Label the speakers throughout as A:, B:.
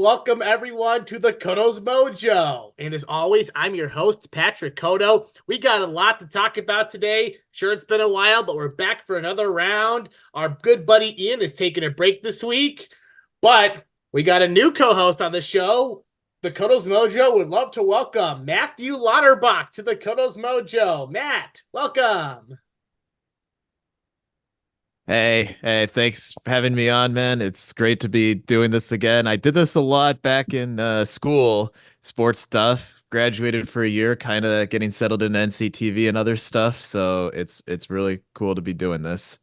A: welcome everyone to the Koto's Mojo. And as always, I'm your host, Patrick Koto. We got a lot to talk about today. Sure, it's been a while, but we're back for another round. Our good buddy Ian is taking a break this week, but we got a new co-host on the show. The Koto's Mojo would love to welcome Matthew Lauterbach to the Koto's Mojo. Matt, welcome.
B: Hey, thanks for having me on, man. It's great to be doing this again. I did this a lot back in school, sports stuff. Graduated for a year, kind of getting settled in NCTV and other stuff. So it's really cool to be doing this.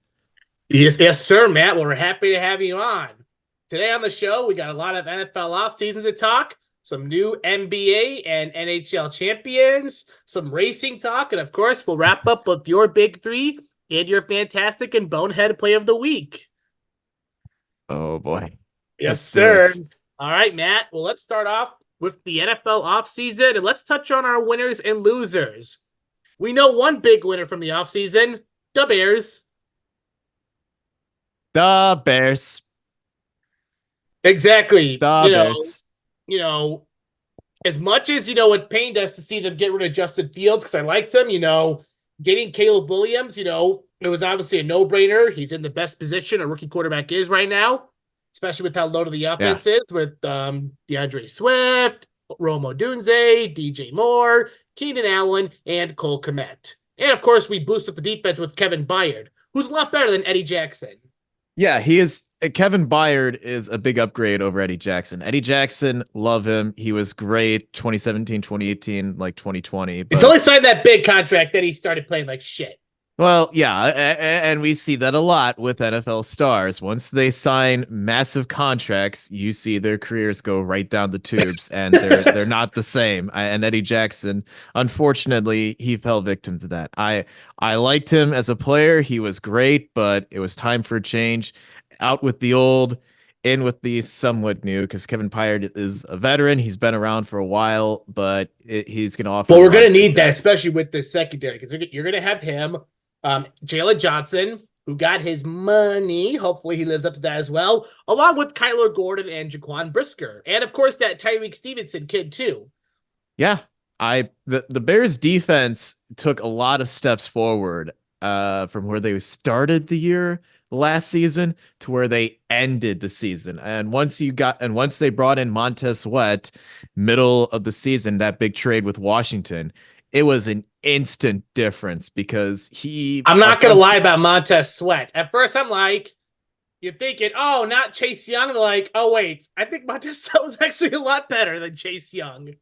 A: Yes, sir, Matt. Well, we're happy to have you on. Today on the show, we got a lot of NFL offseason to talk, some new NBA and NHL champions, some racing talk, and of course, we'll wrap up with your big three and your fantastic and bonehead play of the week.
B: Oh boy.
A: Yes,
B: Let's do
A: sir.
B: it.
A: All right, Matt. Well, let's start off with the NFL offseason, and let's touch on our winners and losers. We know one big winner from the offseason, the Bears.
B: The Bears.
A: Exactly.
B: The Bears.
A: As much as, it pained us to see them get rid of Justin Fields because I liked him, getting Caleb Williams, it was obviously a no-brainer. He's in the best position a rookie quarterback is right now, especially with how loaded the offense is with DeAndre Swift, Rome Odunze, DJ Moore, Keenan Allen, and Cole Kmet. And, of course, we boosted the defense with Kevin Byard, who's a lot better than Eddie Jackson.
B: Yeah, he is. Kevin Byard is a big upgrade over Eddie Jackson. Eddie Jackson, love him. He was great 2017, 2018, like 2020. But,
A: until he signed that big contract, then he started playing like shit.
B: well, yeah, and we see that a lot with NFL stars. Once they sign massive contracts, you see their careers go right down the tubes, and they're not the same. And Eddie Jackson, unfortunately, he fell victim to that. I liked him as a player. He was great, but it was time for a change. Out with the old, in with the somewhat new, because Kevin Byard is a veteran. He's been around for a while, but he's going to offer.
A: Well, we're going to need that, especially with this secondary, because you're going to have him, Jalen Johnson, who got his money. Hopefully he lives up to that as well, along with Kyler Gordon and Jaquan Brisker. And, of course, that Tyreek Stevenson kid, too.
B: Yeah, the Bears defense took a lot of steps forward from where they started the year last season to where they ended the season. And once they brought in Montez Sweat middle of the season, that big trade with Washington, it was an instant difference because I'm
A: not going to lie about Montez Sweat. At first, I'm like, you're thinking, oh, not Chase Young. They're like, oh, wait, I think Montez Sweat was actually a lot better than Chase Young.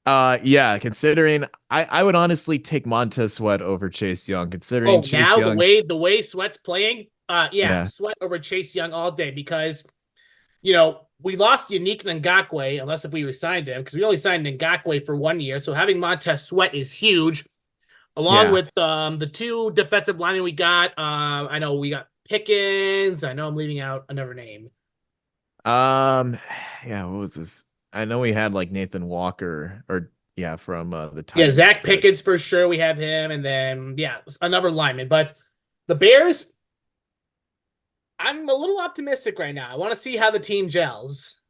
B: Yeah, considering I would honestly take Montez Sweat over Chase Young, considering Chase
A: now
B: Young,
A: the way Sweat's playing, Sweat over Chase Young all day because, we lost Yannick Ngakoue, unless if we re-signed him, because we only signed Ngakoue for 1 year. So having Montez Sweat is huge, along with the two defensive linemen we got. I know we got Pickens. I know I'm leaving out another name.
B: Yeah, what was this? I know we had like Nathan Walker from the Titans.
A: Yeah, Zach Pickens for sure. We have him, and then another lineman. But the Bears, I'm a little optimistic right now. I want to see how the team gels.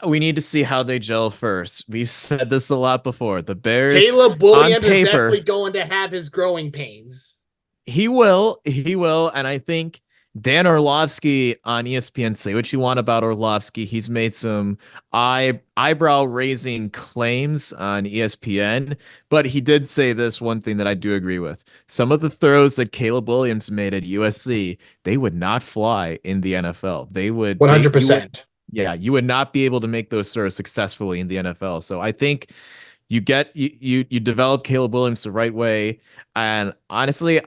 B: We need to see how they gel first. We've said this a lot before. The Bears,
A: Caleb Williams is definitely going to have his growing pains.
B: He will, and I think Dan Orlovsky on ESPN, say what you want about Orlovsky. He's made some eyebrow-raising claims on ESPN, but he did say this one thing that I do agree with. Some of the throws that Caleb Williams made at USC, they would not fly in the NFL. They would
A: 100%.
B: You would not be able to make those throws successfully in the NFL. So I think you develop Caleb Williams the right way, and honestly,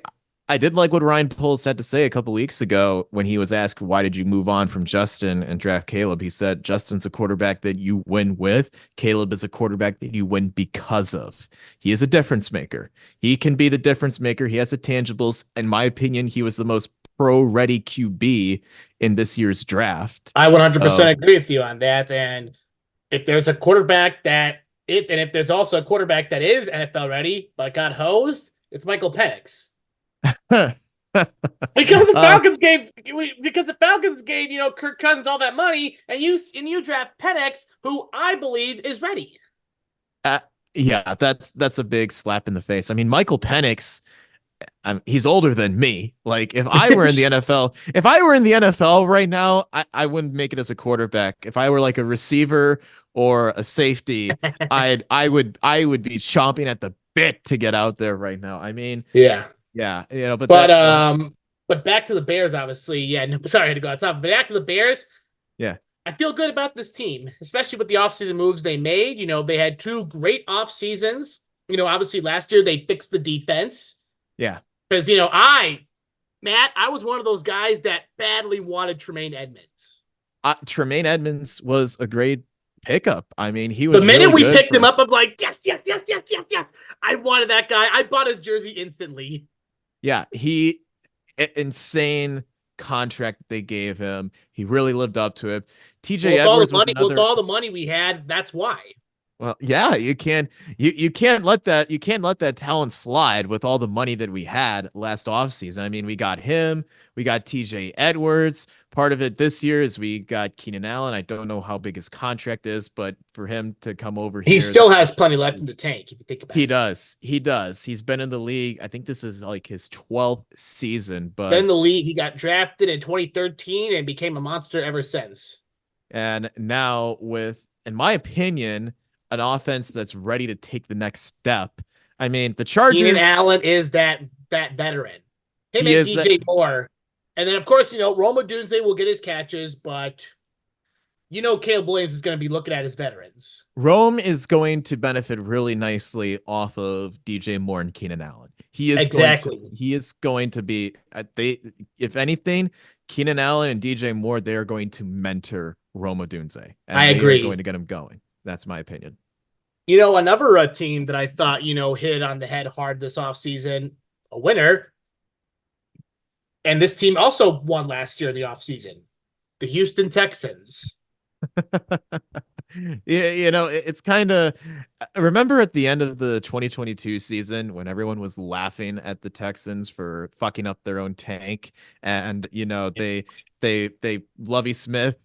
B: I did like what Ryan Poles had to say a couple weeks ago when he was asked, why did you move on from Justin and draft Caleb? He said, Justin's a quarterback that you win with. Caleb is a quarterback that you win because of. He is a difference maker. He can be the difference maker. He has the tangibles. In my opinion, he was the most pro-ready QB in this year's draft.
A: I 100% agree with you on that. And if there's a quarterback if there's also a quarterback that is NFL ready but got hosed, it's Michael Penix. Because the
B: Uh,
A: Falcons gave Kirk Cousins all that money, and you draft Penix, who I believe is ready.
B: uh, yeah, that's a big slap in the face. I mean, Michael Penix, he's older than me. Like if I were in the NFL, if I were in the NFL right now, I wouldn't make it as a quarterback. If I were like a receiver or a safety, I would be chomping at the bit to get out there right now. I mean,
A: Yeah.
B: yeah, but
A: But
B: that
A: um, but back to the Bears, obviously. Yeah, no, sorry I had to go on top. But back to the Bears,
B: yeah,
A: I feel good about this team, especially with the offseason moves they made. They had two great off seasons. Obviously last year they fixed the defense
B: yeah.
A: because Matt, I was one of those guys that badly wanted Tremaine Edmonds.
B: Tremaine Edmonds was a great pickup. I mean, he
A: The
B: was
A: minute
B: really
A: we
B: good
A: picked
B: for
A: him
B: us.
A: up, I'm like, yes, yes, yes, yes, yes, yes. I wanted that guy. I bought his jersey instantly.
B: Yeah, insane contract they gave him. He really lived up to it.
A: Well,
B: TJ
A: with all the
B: Edwards was
A: money, with
B: another.
A: all the money we had, that's why.
B: Well, yeah, you can't let that talent slide with all the money that we had last offseason. I mean, we got him, we got TJ Edwards. Part of it this year is we got Keenan Allen. I don't know how big his contract is, but for him to come over
A: He
B: here,
A: still has plenty left in the tank, if you think about
B: he
A: it.
B: does. He does. He's been in the league. I think this is like his 12th season,
A: Been in
B: but
A: the league. He got drafted in 2013 and became a monster ever since.
B: and now with, in my opinion, an offense that's ready to take the next step. I mean, the
A: Keenan
B: Chargers,
A: Allen is that veteran. Him
B: he
A: and
B: is that
A: DJ Moore. And then, of course, Roma Dunze will get his catches, but Caleb Williams is going to be looking at his veterans.
B: Rome is going to benefit really nicely off of DJ Moore and Keenan Allen.
A: Exactly.
B: He is going to be they if anything, Keenan Allen and DJ Moore, they are going to mentor Roma Dunze
A: I
B: and they are going
A: agree.
B: to get him going. That's my opinion.
A: Another team that I thought, hit on the head hard this offseason, a winner, and this team also won last year in the offseason, the Houston Texans.
B: Yeah, it's kind of remember at the end of the 2022 season when everyone was laughing at the Texans for fucking up their own tank and they Lovie Smith,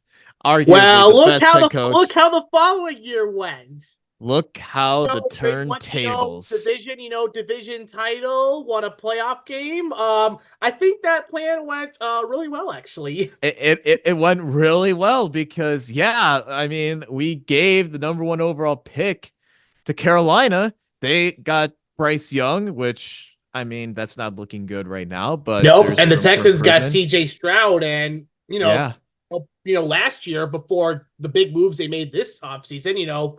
B: arguably
A: Well,
B: the best head
A: look
B: coach.
A: how the following year went.
B: Look how the
A: They won,
B: turntables.
A: division title, won a playoff game. I think that plan went really well, actually.
B: It went really well because yeah, I mean, we gave the number one overall pick to Carolina. They got Bryce Young, which I mean, that's not looking good right now, but
A: Nope.
B: there's
A: And the
B: room for
A: Texans got
B: improvement.
A: CJ Stroud, and
B: Yeah,
A: last year before the big moves they made this offseason,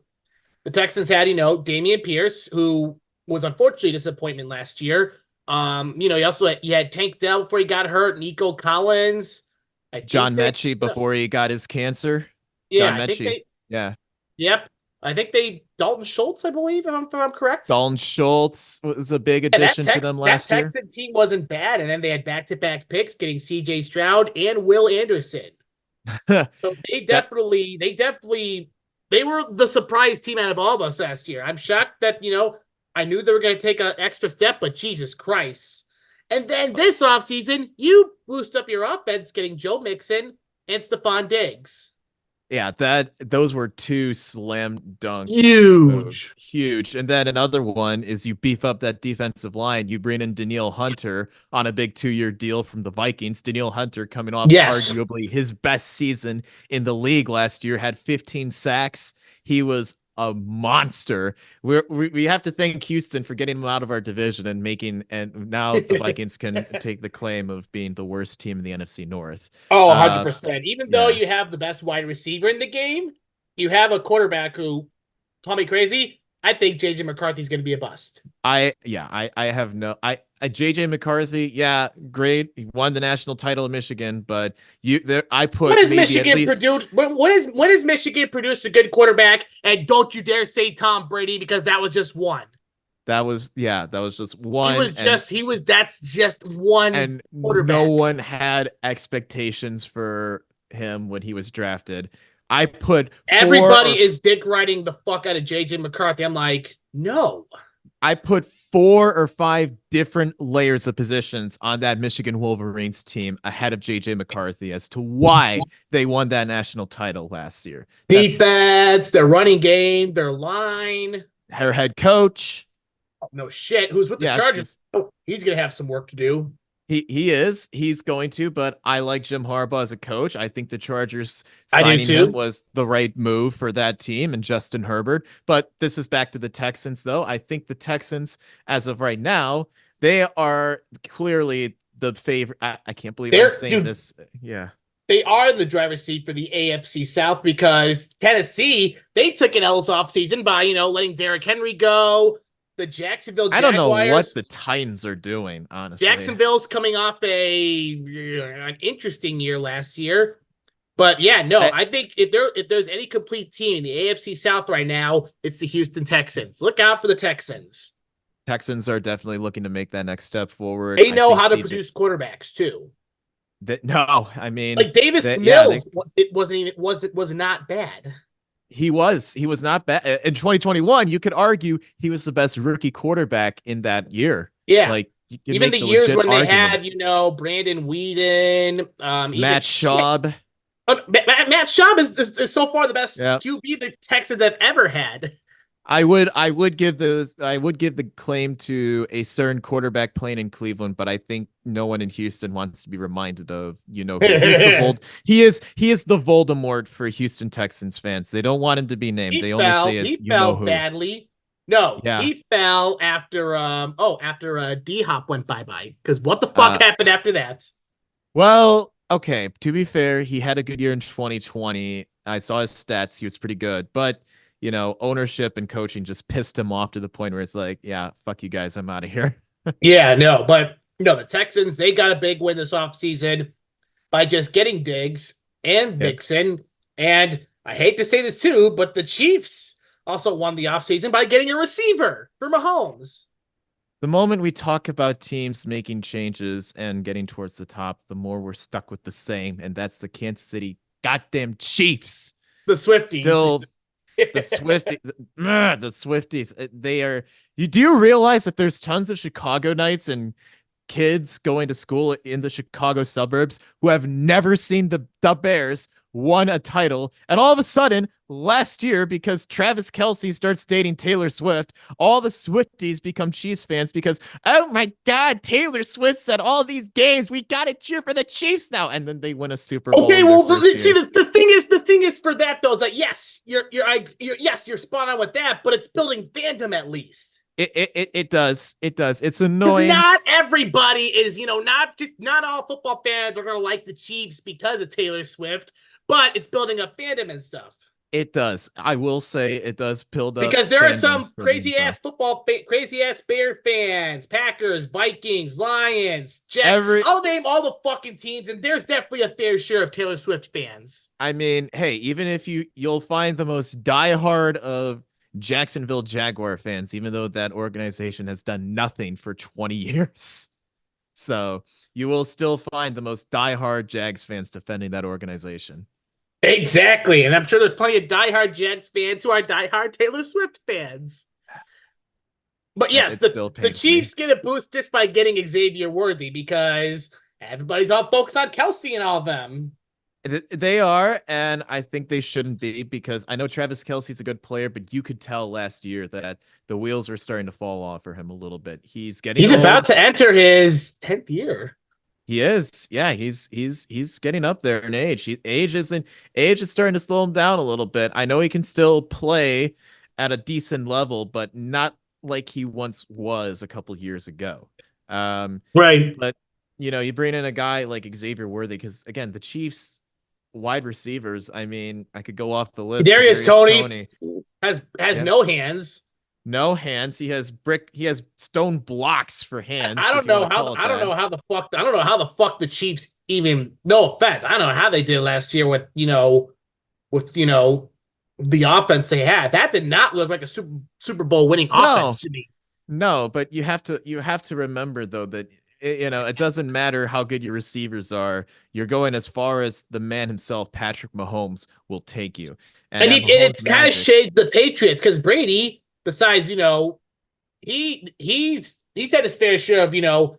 A: the Texans had, Damian Pierce, who was unfortunately a disappointment last year. You had Tank Dell before he got hurt, Nico Collins. I think
B: John
A: they,
B: Mechie before he got his cancer.
A: yeah,
B: John
A: I think
B: Mechie.
A: they,
B: Yeah.
A: yep. I think Dalton Schultz, I believe, if I'm correct.
B: Dalton Schultz was a big
A: And that
B: addition for them
A: that
B: last year.
A: Texan team wasn't bad, and then they had back-to-back picks, getting C.J. Stroud and Will Anderson. So
B: That
A: they were the surprise team out of all of us last year. I'm shocked that, I knew they were going to take an extra step, but Jesus Christ. And then this offseason, you boost up your offense getting Joe Mixon and Stephon Diggs.
B: Yeah, those were two slam dunk moves.
A: Huge.
B: Huge. And then another one is you beef up that defensive line. You bring in Danielle Hunter on a big 2-year deal from the Vikings. Danielle Hunter coming off
A: Yes.
B: arguably his best season in the league last year, had 15 sacks. He was a monster. We have to thank Houston for getting him out of our division and now the Vikings can take the claim of being the worst team in the NFC North.
A: Oh, 100%. Even though
B: Yeah.
A: you have the best wide receiver in the game, you have a quarterback who, call me crazy, I think JJ McCarthy's going to be a bust.
B: I have no JJ McCarthy, yeah, great. He won the national title in Michigan, but I put
A: When has
B: maybe at
A: Michigan
B: least
A: produced? When has Michigan produced a good quarterback? And don't you dare say Tom Brady, because that was just one.
B: that was just one
A: That's just one
B: and no
A: quarterback.
B: one had expectations for him when he was drafted. I put four
A: Everybody
B: or
A: is dick riding the fuck out of JJ McCarthy. I'm like, no.
B: I put 4 or 5 different layers of positions on that Michigan Wolverines team ahead of JJ McCarthy as to why they won that national title last year. That's
A: Defense, their running game, their line.
B: her head coach.
A: Oh, no shit. Who's with the
B: Yeah,
A: Chargers? Oh, he's gonna have some work to do.
B: he's going to, but I like Jim Harbaugh as a coach. I think the Chargers
A: I do
B: signing him
A: too.
B: was the right move for that team and Justin Herbert. But this is back to the Texans, though. I think the Texans, as of right now, they are clearly the favorite. I can't believe I'm
A: They're
B: saying
A: dude,
B: this. Yeah.
A: they are in the driver's seat for the AFC South because Tennessee, they took an L's off season by, letting Derrick Henry go. The Jacksonville
B: I don't know what
A: Jaguars.
B: the Titans are doing, honestly.
A: Jacksonville's coming off an interesting year last year. But yeah, no,
B: I,
A: I think if there's any complete team in the AFC South right now, it's the Houston Texans. Look out for the Texans.
B: Texans are definitely looking to make that next step forward.
A: They
B: I
A: know
B: think
A: how to
B: CJ
A: produce quarterbacks too.
B: that no, I mean
A: Like Davis
B: that yeah, they
A: Mills, it wasn't even was not bad.
B: he was not bad in 2021. You could argue he was the best rookie quarterback in that year.
A: Yeah,
B: Like you can
A: even
B: make
A: the
B: the
A: years
B: legit
A: when they
B: argument.
A: had Brandon Whedon, even
B: Matt Schaub.
A: Matt Schaub is so far the best
B: Yeah.
A: QB the Texans have ever had.
B: I would give the claim to a certain quarterback playing in Cleveland, but I think no one in Houston wants to be reminded of, who he is the Voldemort for Houston Texans fans. They don't want him to be named. They only say as
A: He fell
B: who.
A: badly. No,
B: Yeah.
A: he fell after D Hop went bye-bye. Because what the
B: Uh
A: fuck happened after that?
B: well, okay, to be fair, he had a good year in 2020. I saw his stats. He was pretty good, but ownership and coaching just pissed him off to the point where it's like, yeah, fuck you guys, I'm out of here.
A: Yeah, no, but no, the Texans, they got a big win this offseason by just getting Diggs and
B: Yeah.
A: Mixon. And I hate to say this too, but the Chiefs also won the offseason by getting a receiver for Mahomes.
B: The moment we talk about teams making changes and getting towards the top, the more we're stuck with the same, and that's the Kansas City goddamn Chiefs.
A: The Swifties.
B: Still, the Swifties. They are. Do you realize that there's tons of Chicago nights and kids going to school in the Chicago suburbs who have never seen the Bears won a title, and all of a sudden last year, because Travis Kelce starts dating Taylor Swift, all the Swifties become Chiefs fans because, oh my God, Taylor Swift's at all these games, we gotta cheer for the Chiefs now, and then they win a Super Bowl.
A: Okay, well, see,
B: year.
A: the thing is for that though, is like, yes, you're spot on with that, but it's building fandom at least.
B: It does. It's annoying.
A: Not everybody is, not all football fans are gonna like the Chiefs because of Taylor Swift, but it's building up fandom and stuff.
B: It does. I will say it does build up
A: Because there are
B: fandom
A: some
B: for
A: crazy
B: the
A: ass crazy ass Bear fans, Packers, Vikings, Lions, Jets.
B: Every
A: I'll name all the fucking teams, and there's definitely a fair share of Taylor Swift fans.
B: I mean, hey, even if you'll find the most diehard of Jacksonville Jaguar fans, even though that organization has done nothing for 20 years. So you will still find the most diehard Jags fans defending that organization.
A: Exactly. And I'm sure there's plenty of diehard Jets fans who are diehard Taylor Swift fans. But yes, the Chiefs get a boost just by getting Xavier Worthy because everybody's all focused on Kelce and all of them.
B: They are, and I think they shouldn't be, because I know Travis Kelce's a good player, but you could tell last year that the wheels are starting to fall off for him a little bit. He's old.
A: About to enter his 10th year.
B: He is. Yeah, he's getting up there in age. Age is starting to slow him down a little bit. I know he can still play at a decent level, but not like he once was a couple years ago.
A: Right.
B: But you bring in a guy like Xavier Worthy, because again, the Chiefs wide receivers, I mean, I could go off the list.
A: Darius Toney has no hands.
B: No hands. He has stone blocks for hands.
A: I don't know how the fuck the Chiefs even, no offense, I don't know how they did last year with the offense they had. That did not look like a Super Bowl winning offense to me.
B: No, but you have to remember though that it doesn't matter how good your receivers are. You're going as far as the man himself, Patrick Mahomes, will take you.
A: And it's kind of shades the Patriots because Brady, besides, he's had his fair share of you know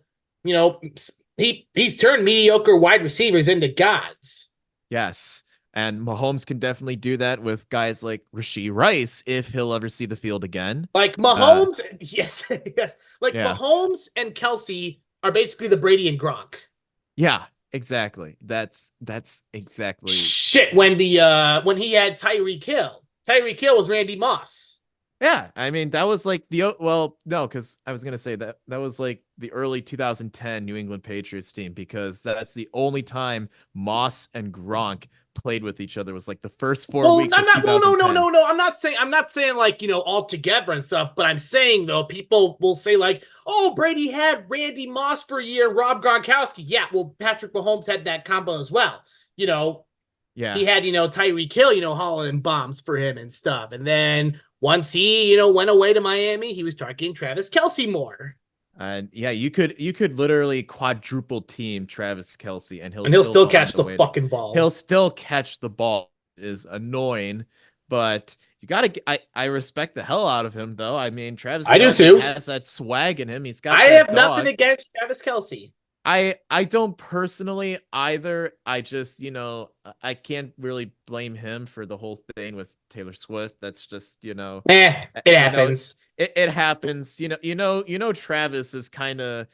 A: he's turned mediocre wide receivers into gods.
B: Yes. And Mahomes can definitely do that with guys like Rashee Rice if he'll ever see the field again.
A: Like
B: Uh,
A: Mahomes, yes, yes. Like
B: yeah.
A: Mahomes and Kelsey are basically the Brady and Gronk.
B: Yeah, exactly. That's exactly.
A: Shit, when he had Tyreek Hill. Tyreek Hill was Randy Moss.
B: Yeah, I mean that was like the well, no, because I was gonna say that was like the early 2010 New England Patriots team because that's the only time Moss and Gronk played with each other was like the first four
A: Well,
B: weeks
A: I'm
B: of
A: not. Well, no, no,
B: 2010.
A: no, no. I'm not saying like all together and stuff. But I'm saying though, people will say like, "Oh, Brady had Randy Moss for a year, and Rob Gronkowski." Yeah, well, Patrick Mahomes had that combo as well. You know,
B: Yeah,
A: he had Tyreek Hill, hauling in bombs for him and stuff. And then once he went away to Miami, he was targeting Travis Kelsey more,
B: and yeah, you could literally quadruple team Travis Kelsey, and he'll
A: and he'll
B: still
A: still
B: find
A: catch
B: a
A: the
B: way to.
A: fucking ball.
B: He'll still catch the ball. It is annoying, but you gotta. I respect the hell out of him though. I mean, Travis
A: I do
B: Kelsey
A: too.
B: has that swag in him. He's got
A: I
B: that
A: have nothing
B: dog.
A: against Travis Kelsey.
B: I don't personally either. I just, I can't really blame him for the whole thing with Taylor Swift. That's just,
A: It
B: you know,
A: happens.
B: it happens. Travis is kind of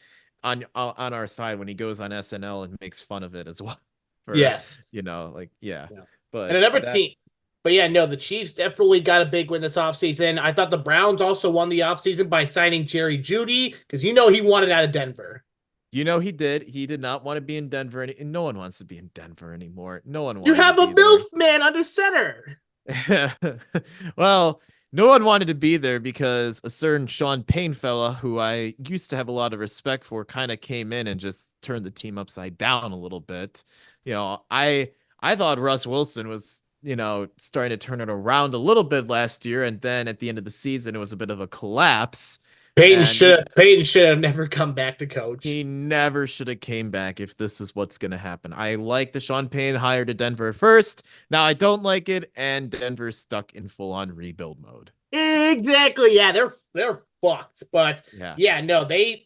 B: on our side when he goes on SNL and makes fun of it as well. For,
A: Yes.
B: like yeah.
A: Yeah. And
B: But
A: another
B: that
A: team. But yeah, no, the Chiefs definitely got a big win this offseason. I thought the Browns also won the offseason by signing Jerry Judy because he wanted out of Denver.
B: he did. He did not want to be in Denver and no one wants to be in Denver anymore. No one
A: You
B: wanted to
A: have a
B: be there.
A: MILF man under center.
B: Well, no one wanted to be there because a certain Sean Payne fella, who I used to have a lot of respect for, kind of came in and just turned the team upside down a little bit. I thought Russ Wilson was, starting to turn it around a little bit last year, and then at the end of the season, it was a bit of a collapse. And
A: Peyton should have never come back to coach.
B: he never should have came back if this is what's going to happen. I like the Sean Payne hire to Denver first. Now I don't like it, and Denver's stuck in full-on rebuild mode.
A: Exactly. Yeah, they're fucked. But
B: Yeah.
A: yeah, no, they've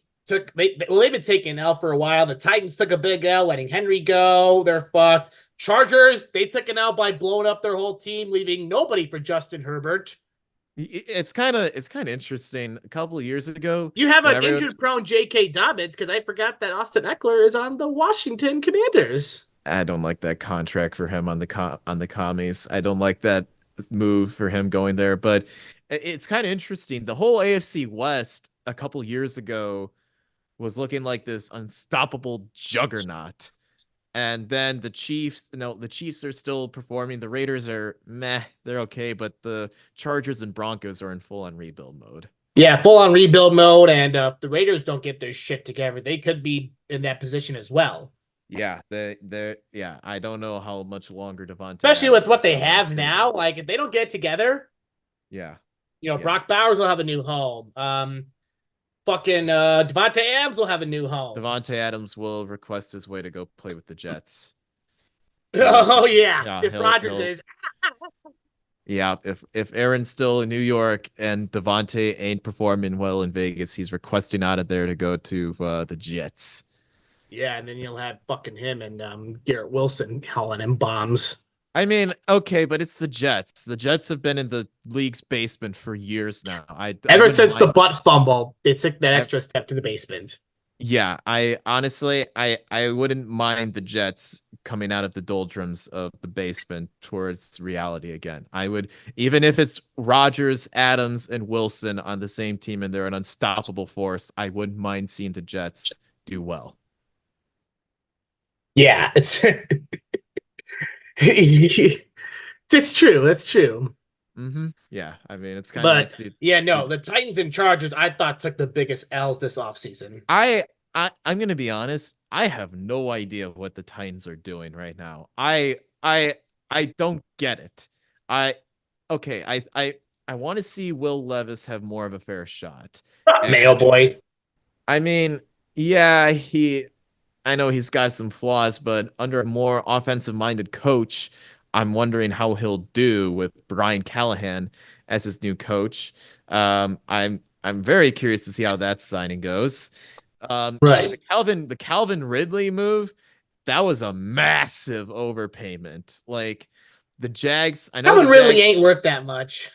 A: been taking L for a while. The Titans took a big L, letting Henry go. They're fucked. Chargers, they took an L by blowing up their whole team, leaving nobody for Justin Herbert.
B: It's kind of interesting. A couple of years ago,
A: You have
B: when
A: an
B: everyone
A: injured prone J.K. Dobbins because I forgot that Austin Eckler is on the Washington Commanders.
B: I don't like that contract for him on the commies. I don't like that move for him going there, but it's kind of interesting. The whole AFC West a couple years ago was looking like this unstoppable juggernaut. And then the Chiefs, no, the Chiefs are still performing. The Raiders are meh, they're okay, but the Chargers and Broncos are in full on rebuild mode.
A: Yeah, full on rebuild mode, and if the Raiders don't get their shit together, they could be in that position as well.
B: Yeah, yeah, I don't know how much longer Devontae
A: Especially with
B: Adams
A: what
B: is
A: they
B: going to
A: have
B: stay
A: now.
B: there.
A: Like if they don't get it together,
B: Yeah, yeah.
A: Brock Bowers will have a new home. Fucking Devontae Adams will have a new home.
B: Devontae Adams will request his way to go play with the Jets. He'll,
A: Oh yeah,
B: yeah,
A: if Rodgers is.
B: yeah. If Aaron's still in New York and Devontae ain't performing well in Vegas, he's requesting out of there to go to the Jets.
A: Yeah, and then you'll have fucking him and Garrett Wilson hauling him bombs.
B: I mean, okay, but it's the Jets. The Jets have been in the league's basement for years now. I
A: Ever
B: wouldn't
A: since the
B: mind.
A: butt fumble, they took that
B: I,
A: extra step to the basement.
B: yeah, I honestly, I wouldn't mind the Jets coming out of the doldrums of the basement towards reality again. I would, even if it's Rodgers, Adams, and Wilson on the same team and they're an unstoppable force, I wouldn't mind seeing the Jets do well.
A: Yeah, it's it's true. It's true.
B: Yeah, I mean, it's kind of
A: But
B: nice to see.
A: yeah, no, the Titans and Chargers I thought took the biggest L's this offseason.
B: I'm gonna be honest. I have no idea what the Titans are doing right now. I don't get it. I okay. I want to see Will Levis have more of a fair shot.
A: Mail
B: And
A: boy.
B: I mean, yeah, I know he's got some flaws, but under a more offensive minded coach, I'm wondering how he'll do with Brian Callahan as his new coach. I'm very curious to see how that signing goes.
A: Right.
B: The Calvin Ridley move, that was a massive overpayment. Like the Jags, I know the
A: Calvin really
B: Jags.
A: ain't worth that much.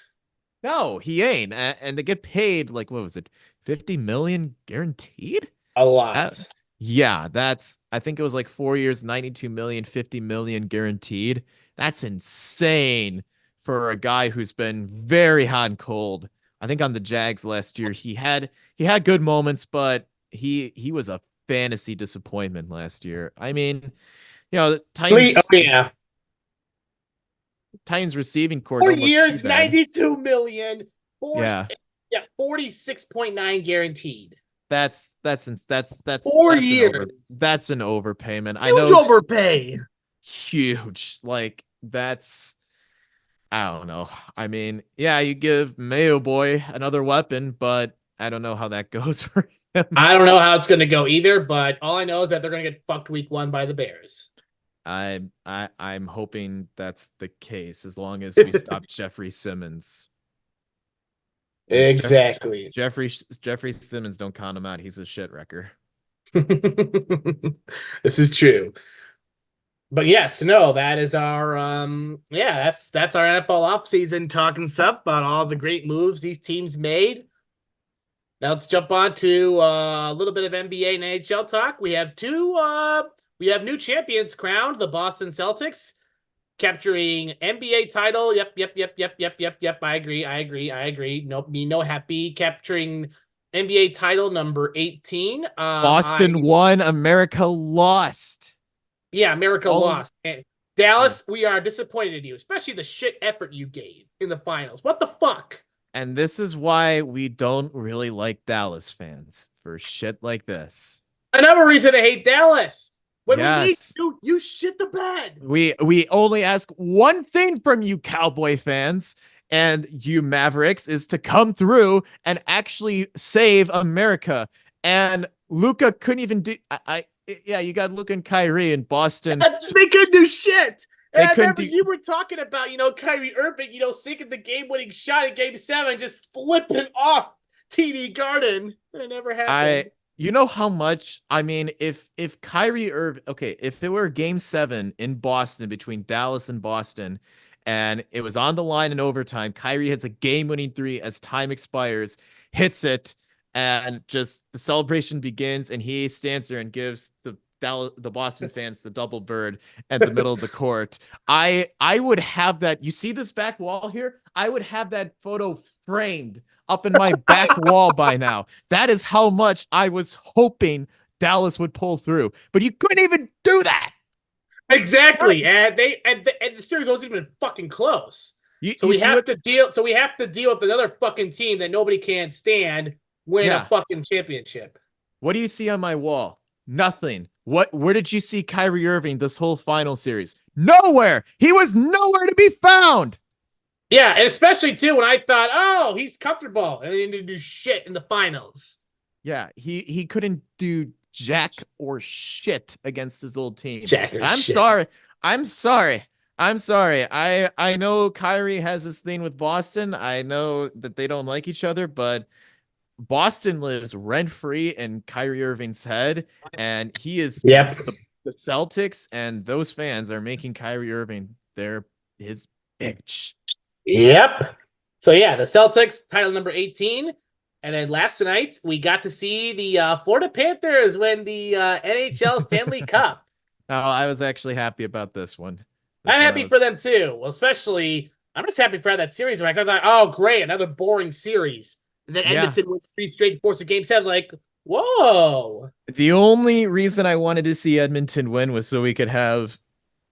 B: No, he ain't. And they get paid like what was it, 50 million guaranteed?
A: A
B: Uh,
A: lot.
B: yeah, that's I think it was like 4 years, 92 million, 50 million guaranteed. That's insane for a guy who's been very hot and cold. I think on the Jags last year, he had good moments, but he was a fantasy disappointment last year. I mean, the
A: Oh yeah.
B: Titans receiving core
A: Four
B: don't look too
A: years,
B: bad.
A: 92 million. 40,
B: Yeah.
A: yeah, 46.9 guaranteed. Four
B: That's
A: years.
B: an overpayment. I
A: Huge
B: know,
A: overpay.
B: huge. Like that's I don't know. I mean, yeah, you give Mayo Boy another weapon, but I don't know how that goes for him.
A: I don't know how it's going to go either, but all I know is that they're going to get fucked week 1 by the Bears.
B: I'm hoping that's the case as long as we stop Jeffrey Simmons. Because
A: Exactly.
B: Jeffrey Simmons, don't count him out. He's a shit wrecker.
A: This is true. But yes, no, that is our yeah, that's our NFL offseason talking stuff about all the great moves these teams made. Now let's jump on to a little bit of NBA and NHL talk. We have new champions crowned, the Boston Celtics, capturing NBA title. Yep. I agree. Nope, me no happy. Capturing NBA title number 18.
B: Boston won, America lost.
A: Yeah, America
B: All
A: lost. And
B: and
A: Dallas, we are disappointed in you, especially the shit effort you gave in the finals. What the fuck?
B: and this is why we don't really like Dallas fans for shit like this.
A: Another reason to hate Dallas. When we need
B: Yes.
A: you, you shit the bed.
B: We only ask one thing from you Cowboy fans and you Mavericks is to come through and actually save America. And Luca couldn't even do yeah, you got Luca and Kyrie in Boston.
A: They couldn't do shit. And
B: They
A: I
B: couldn't
A: remember
B: do
A: you were talking about, Kyrie Irving, sinking the game-winning shot in Game 7, just flipping off TD Garden. It never
B: I
A: happened.
B: you know how much I mean if Kyrie Irving okay, if it were game 7 in Boston between Dallas and Boston and it was on the line in overtime, Kyrie hits a game-winning three as time expires, hits it, and just the celebration begins and he stands there and gives the Boston fans the double bird at the middle of the court. I would have that. You see this back wall here? I would have that photo framed up in my back wall by now. That is how much I was hoping Dallas would pull through. But you couldn't even do that.
A: Exactly. And the series wasn't even fucking close. So
B: You
A: we
B: see
A: have
B: what?
A: to deal with another fucking team that nobody can stand win a
B: Yeah.
A: fucking championship.
B: What do you see on my wall? Nothing. Where did you see Kyrie Irving this whole final series? Nowhere. He was nowhere to be found.
A: Yeah, and especially too when I thought, oh, he's comfortable and he didn't do shit in the finals.
B: Yeah, he couldn't do jack or shit against his old team.
A: Jacker
B: I'm
A: shit.
B: sorry. I'm sorry. I'm sorry. I know Kyrie has this thing with Boston. I know that they don't like each other, but Boston lives rent free in Kyrie Irving's head, and he is
A: Yep.
B: the Celtics and those fans are making Kyrie Irving his bitch.
A: Yep. So yeah, the Celtics title number 18. And then last night we got to see the Florida Panthers win the NHL Stanley Cup.
B: Oh, I was actually happy about this one.
A: I'm happy for them too. Well, especially I'm just happy for that series. I was like, oh great, another boring series. And then
B: Yeah.
A: Edmonton wins 3 straight force of game 7. Like, whoa.
B: The only reason I wanted to see Edmonton win was so we could have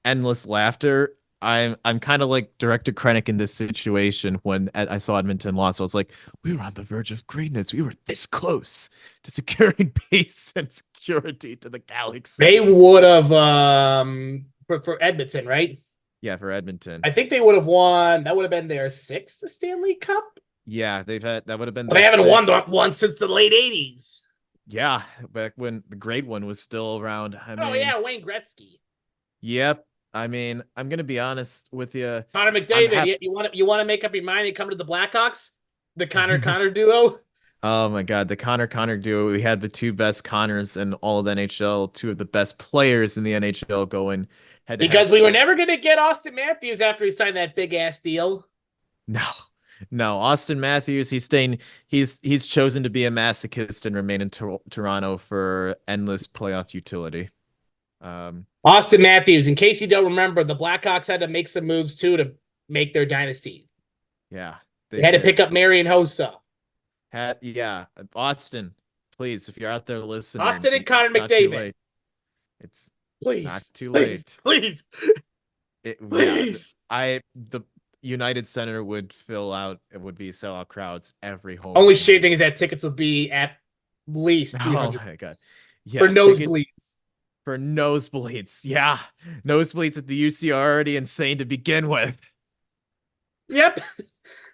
B: endless laughter. I'm kind of like Director Krennic in this situation when I saw Edmonton lost. I was like, we were on the verge of greatness. We were this close to securing peace and security to the galaxy.
A: They would have for Edmonton, right?
B: Yeah, for Edmonton.
A: I think they would have won. That would have been their 6th Stanley Cup.
B: Yeah, that would have been.
A: Well, they haven't won one since the late 80s.
B: Yeah, back when the great one was still around. I mean,
A: yeah, Wayne Gretzky.
B: Yep. I mean, I'm gonna be honest with you.
A: Connor McDavid. You want to make up your mind and come to the Blackhawks? The Connor duo.
B: Oh my God, the Connor duo. We had the two best Connors in all of the NHL, two of the best players in the NHL going head to head.
A: Because we were never going to get Austin Matthews after he signed that big ass deal.
B: No, no. Austin Matthews, he's staying. He's chosen to be a masochist and remain in Toronto for endless playoff utility.
A: Austin Matthews, in case you don't remember, the Blackhawks had to make some moves too to make their dynasty.
B: Yeah,
A: They had to pick up Marian Hossa.
B: Yeah, Austin, please, if you're out there listening,
A: Austin and Connor
B: not too
A: McDavid.
B: late. It's
A: Please.
B: not too late.
A: Please. Please.
B: The United Center would fill out. It would be sellout crowds every home.
A: Only shitty thing is that tickets would be at least 300.
B: Oh my God. Yeah,
A: for nosebleeds.
B: For nosebleeds. Yeah. Nosebleeds at the UC are already insane to begin with.
A: Yep.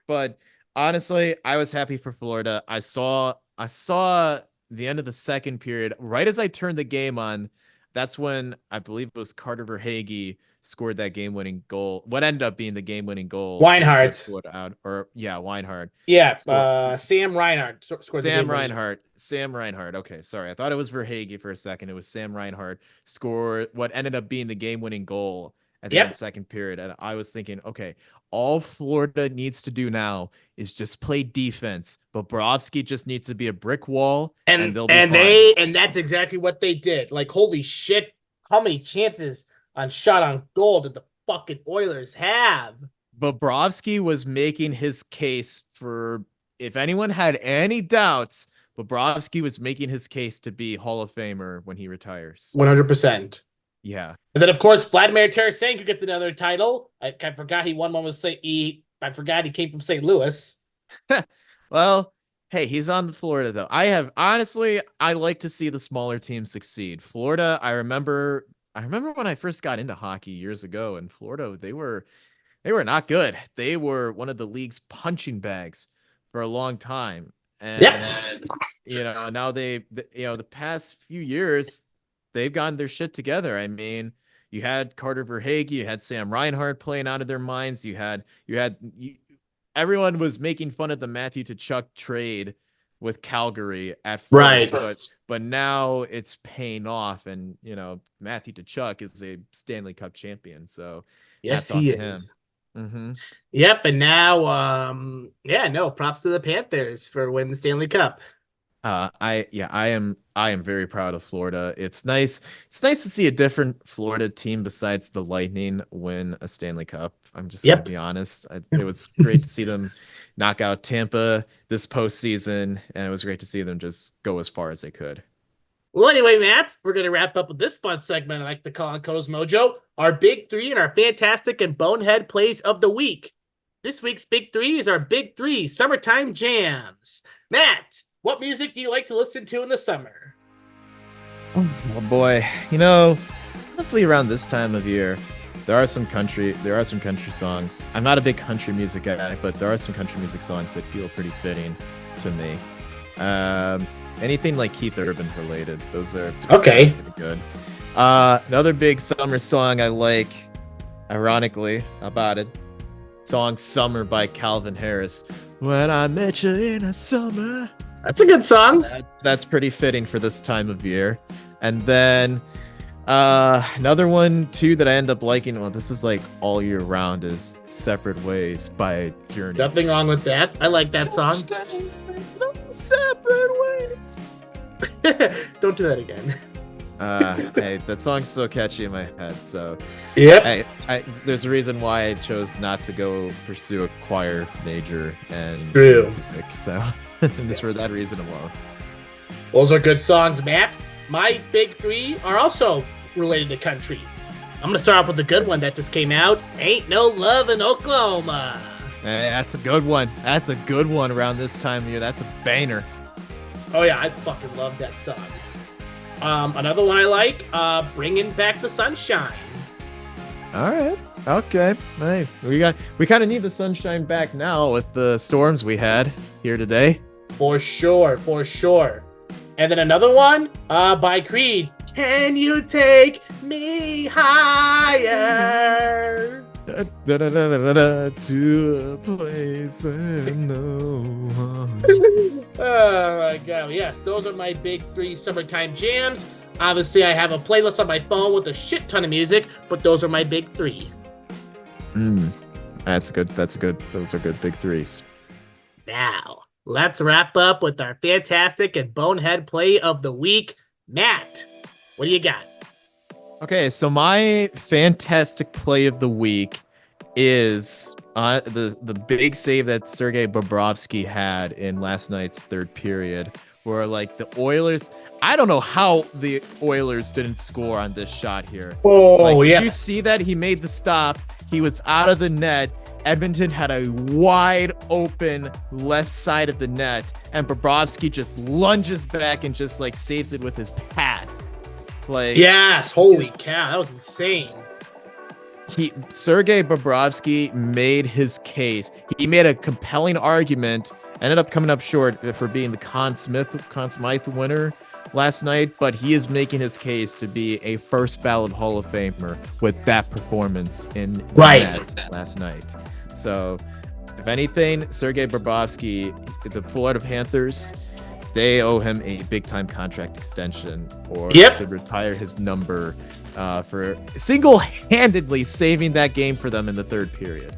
B: But honestly, I was happy for Florida. I saw the end of the second period. Right as I turned the game on, that's when I believe it was Carter Verhaeghe scored that game-winning goal. What ended up being the game-winning goal?
A: Weinhardt.
B: Weinhardt.
A: Yeah, Sam Reinhart scored the game.
B: Sam Reinhart. Okay, sorry. I thought it was Verhaeghe for a second. It was Sam Reinhart scored what ended up being the game-winning goal at the end of the second period. And I was thinking, okay, all Florida needs to do now is just play defense. But Bobrovsky just needs to be a brick wall, and they'll be fine.
A: And that's exactly what they did. Like, holy shit, how many chances on shot on goal did the fucking Oilers have?
B: Bobrovsky was making his case for, if anyone had any doubts, Bobrovsky was making his case to be Hall of Famer when he retires.
A: 100%.
B: Yeah.
A: And then, of course, Vladimir Tarasenko gets another title. I forgot he won one with I forgot he came from St. Louis.
B: Well, hey, he's on Florida, though. I like to see the smaller teams succeed. Florida, I remember when I first got into hockey years ago in Florida, they were not good. They were one of the league's punching bags for a long time. And, now the past few years, they've gotten their shit together. I mean, you had Carter Verhaeghe, you had Sam Reinhart playing out of their minds. Everyone was making fun of the Matthew Tkachuk trade with Calgary at first,
A: right?
B: But now it's paying off, and Matthew Tkachuk is a Stanley Cup champion. So
A: yes, he is.
B: Mm-hmm.
A: Yep, and now, props to the Panthers for winning the Stanley Cup.
B: I am very proud of Florida. It's nice to see a different Florida team besides the Lightning win a Stanley Cup. I'm just gonna be honest. It was great to see them knock out Tampa this postseason, and it was great to see them just go as far as they could.
A: Well, anyway, Matt, we're gonna wrap up with this fun segment I like to call on Co's Mojo, our big three and our fantastic and bonehead plays of the week. This week's big three is our big three summertime jams. Matt, what music do you like to listen to in the summer?
B: Oh boy, honestly, around this time of year, there are some country songs. I'm not a big country music guy, but there are some country music songs that feel pretty fitting to me. Anything like Keith Urban related, those are pretty good. Another big summer song I like, ironically about it, song "Summer" by Calvin Harris. When I met you in the summer.
A: That's a good song.
B: That's pretty fitting for this time of year. And then another one too that I end up liking, well, this is like all year round, is "Separate Ways" by Journey.
A: Nothing wrong with that. I like that song.
B: Separate ways.
A: Don't do that again.
B: Hey, that song's still catchy in my head. So
A: yep.
B: There's a reason why I chose not to go pursue a choir major and music. So just for that reason alone.
A: Those are good songs, Matt. My big three are also related to country. I'm gonna start off with a good one that just came out. "Ain't No Love in Oklahoma."
B: Hey, that's a good one. That's a good one around this time of year. That's a banger.
A: Oh yeah, I fucking love that song. Another one I like, "Bringing Back the Sunshine."
B: All right. Okay. Hey, we kind of need the sunshine back now with the storms we had here today.
A: For sure. And then another one, by Creed, "Can You Take Me Higher?"
B: Da-da-da-da-da, to a place where no one.
A: Oh my god, yes, those are my big three summertime jams. Obviously, I have a playlist on my phone with a shit ton of music, but those are my big three.
B: That's good. Those are good big threes.
A: Now, let's wrap up with our fantastic and bonehead play of the week. Matt, what do you got?
B: Okay, so my fantastic play of the week is the big save that Sergei Bobrovsky had in last night's third period, where like the Oilers, I don't know how the Oilers didn't score on this shot here. Did you see that? He made the stop. He was out of the net. Edmonton had a wide open left side of the net, and Bobrovsky just lunges back and just like saves it with his pad. Like,
A: yes, holy cow, that was insane.
B: Sergei Bobrovsky made his case. He made a compelling argument. Ended up coming up short for being the Conn Smythe winner last night, but he is making his case to be a first ballot Hall of Famer with that performance in net last night. So, if anything, Sergei Bobrovsky, the Florida Panthers, they owe him a big-time contract extension, or should retire his number for single-handedly saving that game for them in the third period.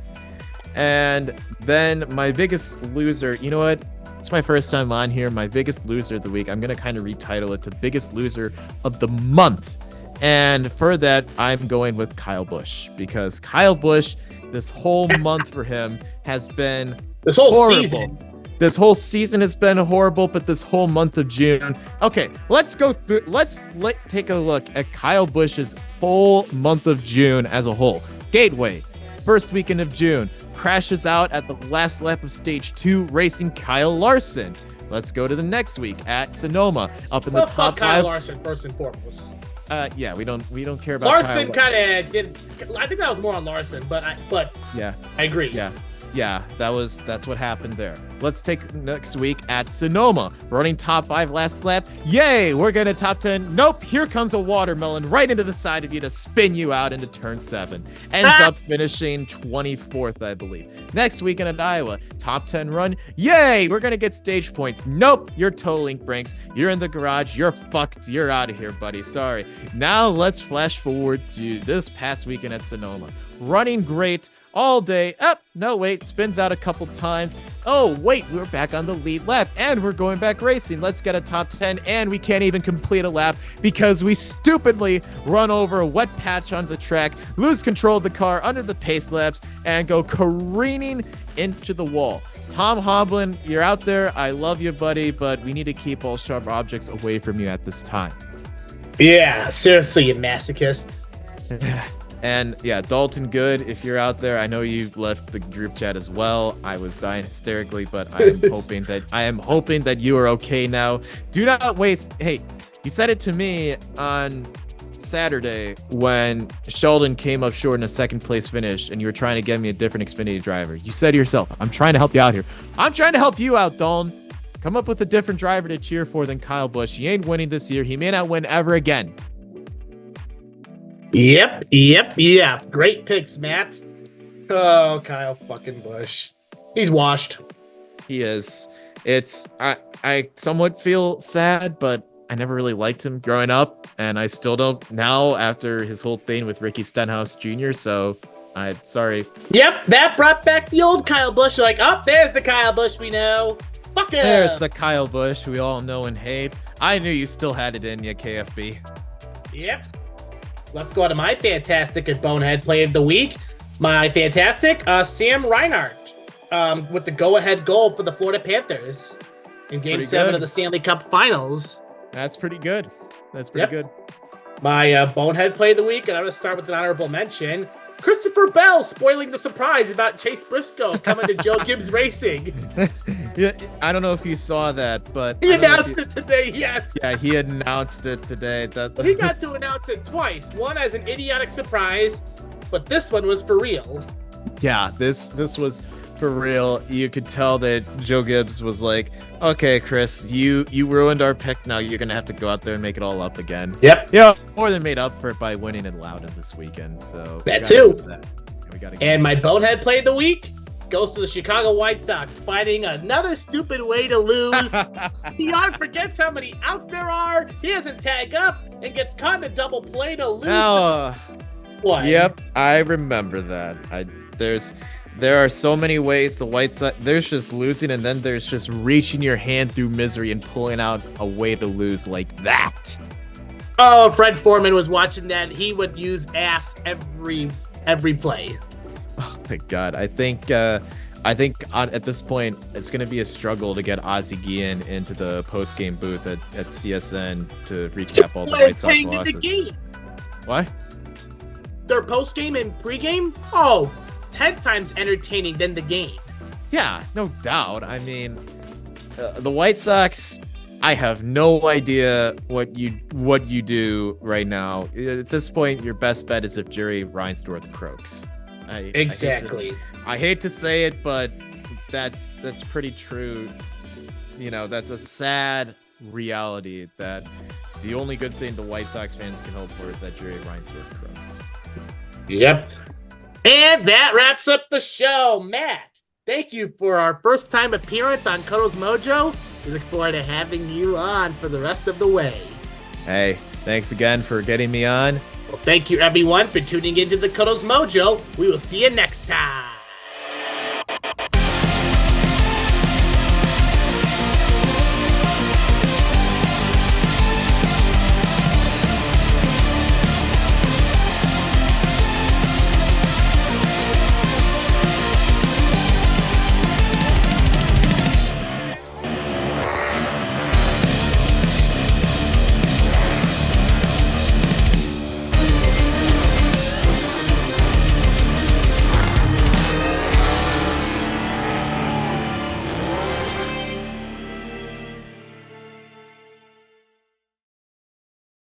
B: And then my biggest loser, you know what? It's my first time on here. My biggest loser of the week, I'm going to kind of retitle it to biggest loser of the month. And for that, I'm going with Kyle Busch, because Kyle Busch, this whole month for him has been horrible. This whole season has been horrible, but this whole month of June. Okay, let's go through. Let's take a look at Kyle Busch's whole month of June as a whole. Gateway, first weekend of June, crashes out at the last lap of stage 2, racing Kyle Larson. Let's go to the next week at Sonoma, up in the top
A: Kyle
B: 5.
A: Larson first and foremost.
B: Yeah, we don't care about
A: Larson. Kind of did. I think that was more on Larson, but
B: yeah,
A: I agree.
B: Yeah, that's what happened there. Let's take next week at Sonoma, running top 5 last lap. Yay, we're gonna top 10. Nope, here comes a watermelon right into the side of you to spin you out into turn 7. Ends up finishing 24th, I believe. Next weekend at Iowa, top 10 run. Yay, we're gonna get stage points. Nope, you're totaling brinks. You're in the garage. You're fucked. You're out of here, buddy. Sorry. Now let's flash forward to this past weekend at Sonoma. Running great all day. No, wait, spins out a couple times. Oh, wait, we're back on the lead lap, and we're going back racing. Let's get a top 10, and we can't even complete a lap because we stupidly run over a wet patch on the track, lose control of the car under the pace laps, and go careening into the wall. Tom Hovland, you're out there. I love you, buddy, but we need to keep all sharp objects away from you at this time.
A: Yeah, seriously, you masochist.
B: And yeah, Dalton Good, if you're out there, I know you left the group chat as well. I was dying hysterically, but I am hoping that you are okay now. Do not waste. Hey, you said it to me on Saturday when Sheldon came up short in a second place finish, and you were trying to get me a different Xfinity driver. You said to yourself, "I'm trying to help you out here. I'm trying to help you out, Dalton. Come up with a different driver to cheer for than Kyle Busch. He ain't winning this year. He may not win ever again."
A: Yep. Great picks, Matt. Oh, Kyle fucking Busch. He's washed.
B: He is. I somewhat feel sad, but I never really liked him growing up, and I still don't now after his whole thing with Ricky Stenhouse Jr., so I'm sorry.
A: Yep, that brought back the old Kyle Busch. Like, oh, there's the Kyle Busch we know. Fuck it.
B: There's the Kyle Busch we all know and hate. I knew you still had it in you, KFB.
A: Yep. Let's go on to my fantastic and bonehead play of the week. My fantastic, Sam Reinhart, with the go-ahead goal for the Florida Panthers in Game 7 of the Stanley Cup Finals.
B: That's pretty good. That's pretty good.
A: My bonehead play of the week, and I'm going to start with an honorable mention. Christopher Bell spoiling the surprise about Chase Briscoe coming to Joe Gibbs Racing.
B: Yeah, I don't know if you saw that, but
A: he announced it today. Yes.
B: Yeah, he announced it today.
A: He got to announce it twice. One as an idiotic surprise, but this one was for real.
B: Yeah, this was for real. You could tell that Joe Gibbs was like, "Okay, Chris, you ruined our pick. Now you're gonna have to go out there and make it all up again."
A: Yep.
B: Yeah, more than made up for it by winning in Loudon this weekend. So
A: that too.
B: We got to.
A: And my bonehead play of the week goes to the Chicago White Sox, finding another stupid way to lose. Dion forgets how many outs there are. He doesn't tag up and gets caught in a double play to lose.
B: What? Yep, I remember that. There are so many ways the White Sox. There's just losing, and then there's just reaching your hand through misery and pulling out a way to lose like that.
A: Oh, Fred Foreman was watching that. He would use ass every play.
B: Oh my God, I think at this point it's going to be a struggle to get Ozzie Guillen into the post-game booth at CSN to recap all the White Sox losses. The game. What?
A: Their post-game and pre-game? Oh, 10 times entertaining than the game.
B: Yeah, no doubt. I mean, the White Sox, I have no idea what you do right now. At this point, your best bet is if Jerry Reinsdorf croaks.
A: Exactly.
B: I hate to say it, but that's pretty true. You know, that's a sad reality that the only good thing the White Sox fans can hope for is that Jerry Reinsdorf croaks.
A: Yep. And that wraps up the show. Matt, thank you for our first time appearance on Cuddles Mojo. We look forward to having you on for the rest of the way.
B: Hey, thanks again for getting me on.
A: Well, thank you everyone for tuning into the Cuddles Mojo. We will see you next time.